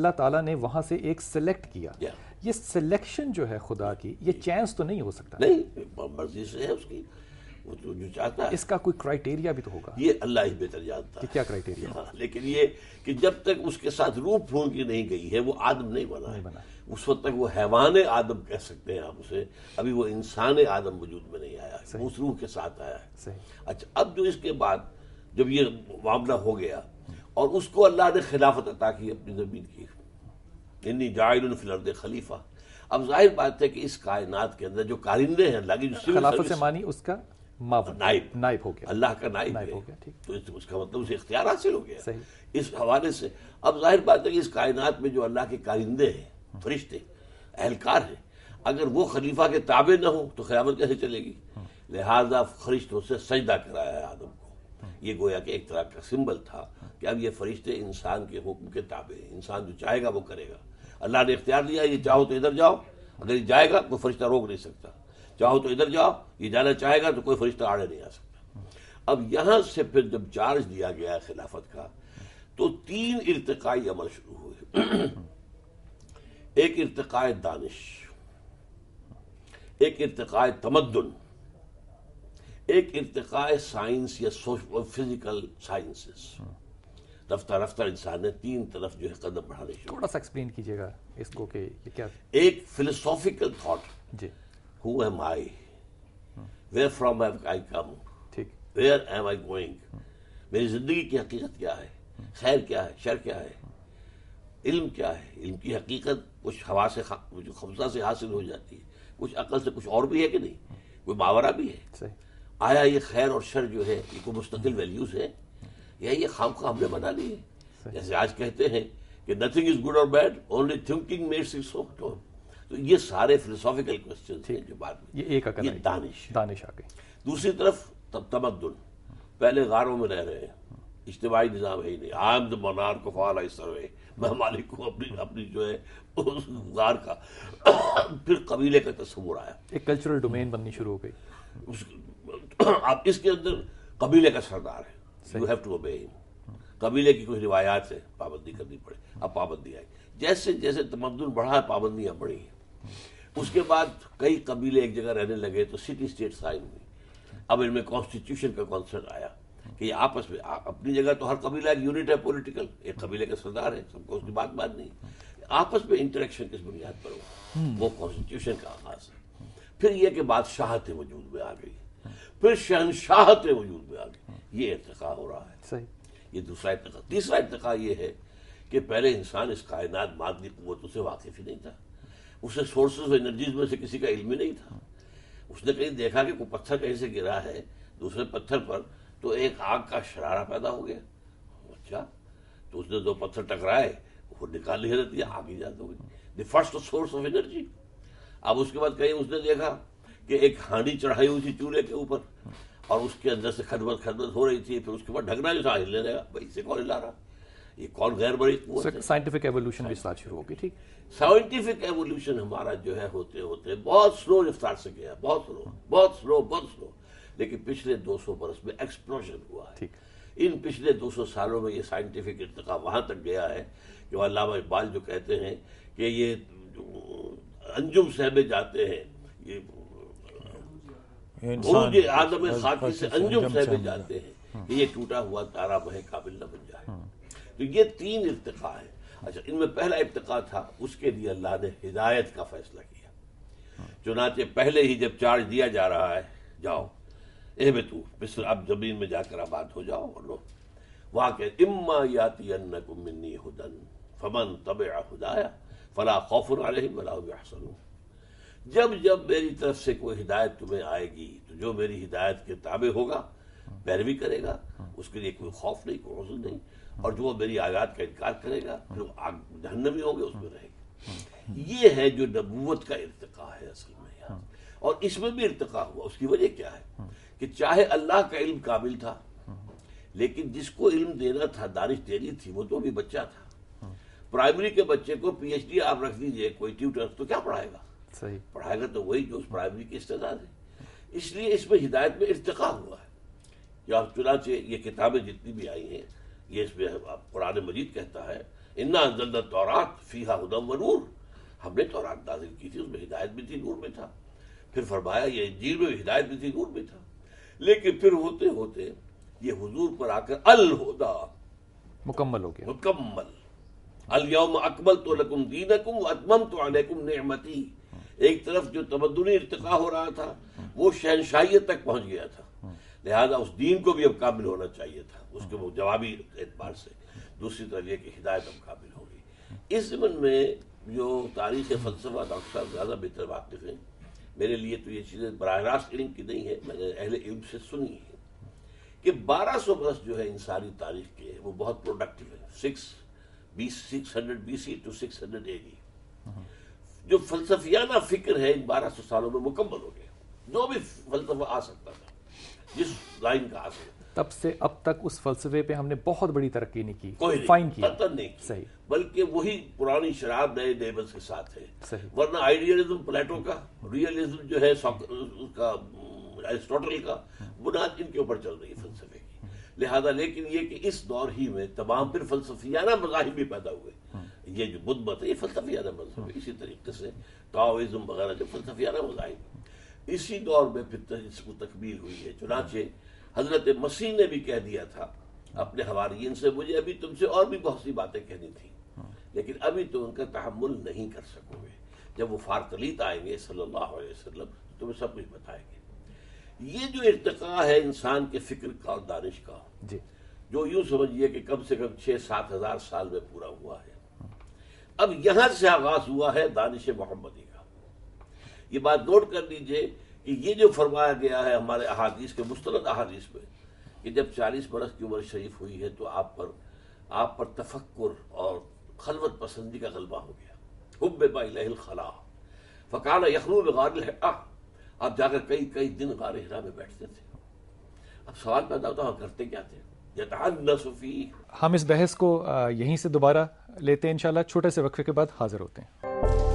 اللہ تعالیٰ نے وہاں سے ایک سلیکٹ کیا. یہ سلیکشن جو ہے خدا کی، یہ چانس تو نہیں ہو سکتا؟ نہیں، مرضی سے ہے اس کی، وہ تو جو چاہتا ہے. اس کا کوئی کرائٹیریا بھی تو ہوگا. یہ اللہ ہی بہتر جانتا ہے کیا کرائٹیریا. لیکن یہ کہ جب تک اس کے ساتھ روح پھونک کی نہیں گئی ہے وہ آدم نہیں بنا. اس وقت تک وہ حیوان آدم کہہ سکتے ہیں آپ اسے، ابھی وہ انسان آدم وجود میں نہیں آیا ہے، اس روح کے ساتھ آیا ہے. اچھا، اب جو اس کے بعد جب یہ معاملہ ہو گیا اور اس کو اللہ نے خلافت عطا کی اپنی زمین کی، انی جاعل فی الارض خلیفہ. اب ظاہر بات ہے کہ اس کائنات کے اندر جو کارندے ہیں اللہ کی، جو خلافت سے مانی اس کا نائب ہو گیا، اللہ کا نائب ہو گیا. تو اس کا مطلب اسے اختیار حاصل ہو گیا اس حوالے سے. اب ظاہر بات ہے کہ اس کائنات میں جو اللہ کے کارندے ہیں، فرشتے، اہلکار ہیں، اگر وہ خلیفہ کے تابع نہ ہوں تو خلافت کیسے چلے گی؟ لہذا فرشتوں سے سجدہ کرایا ہے آدم کو. یہ گویا کہ ایک طرح کا سمبل تھا کہ اب یہ فرشتے انسان کے حکم کے تابع ہیں، انسان جو چاہے گا وہ کرے گا. اللہ نے اختیار دیا، یہ چاہو تو ادھر جاؤ، اگر یہ جائے گا کوئی فرشتہ روک نہیں سکتا، چاہو تو ادھر جاؤ، یہ جانا چاہے گا تو کوئی فرشتہ آڑے نہیں آ سکتا. اب یہاں سے پھر جب چارج دیا گیا خلافت کا تو 3 ارتقائی عمل شروع ہوئے. ایک ارتقاء دانش، ایک ارتقاء تمدن، ایک ارتقاء سائنس یا فزیکل سائنسز. رفتہ رفتہ انسان نے 3 طرف جو ہے قدم بڑھانے شروع. تھوڑا سا ایکسپلین کیجیے گا اس کو کہ یہ کیا. ایک فلسافیکل تھاٹ، جی، who am I, where from have I come, where am I going, میری زندگی کی حقیقت کیا ہے، خیر کیا ہے، شر کیا ہے، علم کیا ہے. علم کی حقیقت کچھ ہوا سے خمسہ سے حاصل ہو جاتی ہے، کچھ عقل سے، کچھ اور بھی ہے کہ نہیں، کوئی ماورا بھی ہے. آیا یہ خیر اور شر جو ہے یہ کوئی مستقل ویلیوز ہے یا یہ خواہ ہم نے بنا لی ہے؟ جیسے آج کہتے ہیں کہ نتھنگ از گڈ اور bad, only thinking makes it so. تو یہ سارے فلسافیکل کوسچنز ہیں جو بعد میں یہ دانش آ گئی. دوسری طرف تمدن، پہلے غاروں میں رہ رہے ہیں، اجتماعی نظام ہے ہی نہیں. I am the monarch of all, I survey, میں مالک ہوں اپنی جو ہے اس غار کا. پھر قبیلے کا تصور آیا، ایک کلچرل ڈومین بننی شروع ہو گئی. اب اس کے اندر قبیلے کا سردار ہے، یو ہیو ٹو اوبے ہم. قبیلے کی کچھ روایات سے پابندی کرنی پڑے. اب پابندی آئی، جیسے جیسے تمدن بڑھا پابندیاں بڑھی. اس کے بعد کئی قبیلے ایک جگہ رہنے لگے تو سٹی اسٹیٹ قائم ہوئی. اب ان میں کانسٹیٹیوشن کا کانسیپٹ آیا کہ یہ آپس میں اپنی جگہ تو ہر قبیلہ ایک یونٹ ہے پولیٹیکل، ایک قبیلے کا سردار ہے، سب کو اس کی بات نہیں، آپس میں انٹریکشن کس بنیاد پر ہو، وہ کانسٹیٹیوشن کا آغاز ہے. پھر یہ کہ بادشاہتیں وجود میں آ گئی، پھر شہنشاہتیں وجود میں آ گئی. یہ ارتقاء ہو رہا ہے. یہ دوسرا ارتقاء. تیسرا ارتقاء یہ ہے کہ پہلے انسان اس کائنات مادی قوتوں سے واقف ہی نہیں تھا، اسے سورسز انرجیز میں سے کسی کا علم ہی نہیں تھا. اس نے کہیں دیکھا کہ کوئی پتھر کہیں سے گرا ہے دوسرے پتھر پر تو ایک آگ کا شرارہ پیدا ہو گیا. اچھا، تو اس نے 2 پتھر ٹکرائے، وہ نکال لیا دیا، آگ ایجاد ہو گئی. The first source of energy. اب اس کے بعد کہیں اس نے دیکھا کہ ایک ہانڈی چڑھائی ہوئی تھی چولہے کے اوپر اور اس کے اندر سے خدمت ہو رہی تھی. پھر اس کے بعد ڈھکنا جو تھا ہلنے لگا، بھائی اسے کون ہلا رہا، یہ کون غیر بڑی قوت ہے. سائنٹیفک ایوولوشن بھی ساتھ شروع ہوگی. ٹھیک، سائنٹیفک ایوولوشن ہمارا جو ہے ہوتے ہوتے بہت سلو رفتار سے گیا، بہت سلو. لیکن پچھلے 200 برس میں ایکسپلوژن ہوا ہے. ان پچھلے 200 سالوں میں یہ سائنٹیفک ارتقاء وہاں تک گیا ہے کہ علامہ اقبال جو کہتے ہیں کہ یہ انجم صحبے جاتے ہیں، یہ عروج آدم خاکی سے انجم صحبے جاتے ہیں کہ یہ ٹوٹا ہوا تارا بہے قابل نہ بن جائے. تو یہ 3 ارتقاء ہیں. اچھا، ان میں پہلا ارتقاء تھا، اس کے لیے اللہ نے ہدایت کا فیصلہ کیا. چنانچہ پہلے ہی جب چارج دیا جا رہا ہے، جاؤ اہبطوا، مصر اب زمین میں جا کر آباد ہو جاؤ. اور لو وہاں کہ اما یاتینکم منی ھدی فمن تبع ھدایا فلا خوف علیہم ولا هم یحزنون. جب میری طرف سے کوئی ہدایت تمہیں آئے گی تو جو میری ہدایت کے تابع ہوگا، پیروی کرے گا، اس کے لیے کوئی خوف نہیں، کوئی حزن نہیں. اور جو میری آیات کا انکار کرے گا پھر وہ جہنمی ہوں گے، اس میں رہے گا. یہ ہے جو نبوت کا ارتقاء ہے اصل میں یہاں. اور اس میں بھی ارتقاء ہوا. اس کی وجہ کیا ہے کہ چاہے اللہ کا علم کامل تھا لیکن جس کو علم دینا تھا، دانش دینی تھی، وہ تو ابھی بچہ تھا. پرائمری کے بچے کو پی ایچ ڈی آپ رکھ دیجئے کوئی ٹیوٹر تو کیا پڑھائے گا؟ پڑھائے گا تو وہی جو اس پرائمری کی استعداد ہے. اس لیے اس میں ہدایت میں ارتقاء ہوا ہے. یا چنانچہ یہ کتابیں جتنی بھی آئی ہیں، یہ اس میں قرآن مجید کہتا ہے انا انزلنا التوراۃ فیہا ھدی ونور، ہم نے تورات نازل کی تھی، اس میں ہدایت بھی تھی، نور بھی تھا. پھر فرمایا یہ انجیل میں ہدایت بھی تھی، نور بھی تھا. لیکن پھر ہوتے ہوتے یہ حضور پر آ کر الہدا مکمل ہو گیا. مکمل، الیوم اکملت لکم دینکم واتممت علیکم نعمتی. ایک طرف جو تمدنی ارتقا ہو رہا تھا وہ شہنشاہیت تک پہنچ گیا تھا، لہذا اس دین کو بھی اب کامل ہونا چاہیے تھا اس کے وہ جوابی اعتبار سے. دوسری طرف یہ کہ ہدایت اب کامل ہو گئی. اس ضمن میں جو تاریخ فلسفہ ڈاکٹر صاحب زیادہ بہتر واقف ہیں، میرے لیے تو یہ چیزیں براہ راست علم کی نہیں ہے، میں نے اہل علم سے سنی ہے کہ 1200 برس جو ہے انسانی تاریخ کے وہ بہت پروڈکٹیو ہے. 600 BC to 600 AD جو فلسفیانہ فکر ہے ان 1200 سالوں میں مکمل ہو گیا. جو بھی فلسفہ آ سکتا تھا، جس لائن کا آ سکتا تھا، تب سے اب تک اس فلسفے پہ ہم نے بہت بڑی ترقی نہیں کی، کوئی فائن کیا نہیں کی. صحیح. بلکہ وہی پرانی شراب نئے لیبلز کے ساتھ ہے. صحیح. ورنہ آئیڈیلزم پلیٹو کا، ریئلزم جو ہے کا ایرسٹوٹل کا، بنیاد ان کے اوپر چل رہی ہے فلسفے کی. لہذا لیکن یہ کہ اس دور ہی میں تمام پھر فلسفیانہ مذاہب بھی پیدا ہوئے. یہ جو بدھ مت ہے یہ فلسفیانہ مذہب ہے. اسی طریقے سے تاؤزم وغیرہ جو فلسفیانہ مذاہب، اسی دور میں پھر اس کو تکمیل ہوئی ہے. چنانچہ حضرت مسیح نے بھی کہہ دیا تھا اپنے حواریین سے، مجھے ابھی تم سے اور بھی بہت سی باتیں کہنی تھی لیکن ابھی تو ان کا تحمل نہیں کر سکو گے. جب وہ فارتلیت آئیں گے صلی اللہ علیہ وسلم تو تمہیں سب کچھ بتائیں گے. یہ جو ارتقاء ہے انسان کے فکر کا اور دانش کا، جی، جو یوں سمجھیے کہ کم سے کم 6-7 ہزار سال میں پورا ہوا ہے. اب یہاں سے آغاز ہوا ہے دانش محمدی کا. یہ بات نوٹ کر لیجئے کہ یہ جو فرمایا گیا ہے ہمارے احادیث کے مستند احادیث میں کہ جب 40 برس کی عمر شریف ہوئی ہے تو آپ پر تفکر اور خلوت پسندی کا غلبہ ہو گیا. حبب الیہ الخلا فکان یخلو بغار الحرا. آپ جا کر کئی دن غار حرا میں بیٹھتے تھے. اب سوال پیدا ہوتا ہے کرتے کیا تھے؟ یتحنث فیہ. ہم اس بحث کو یہیں سے دوبارہ لیتے ہیں انشاءاللہ. چھوٹے سے وقفے کے بعد حاضر ہوتے ہیں.